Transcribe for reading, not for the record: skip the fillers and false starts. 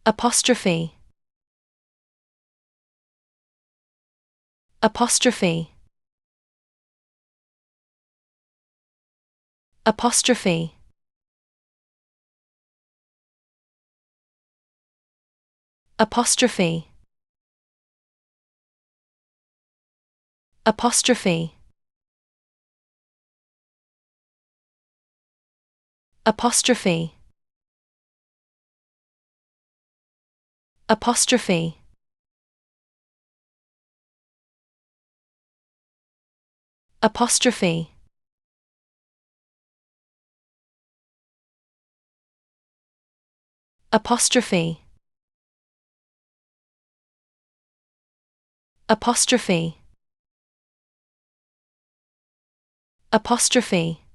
Apostrophe. Apostrophe. Apostrophe. Apostrophe. Apostrophe. Apostrophe. Apostrophe. Apostrophe. Apostrophe. Apostrophe. Apostrophe.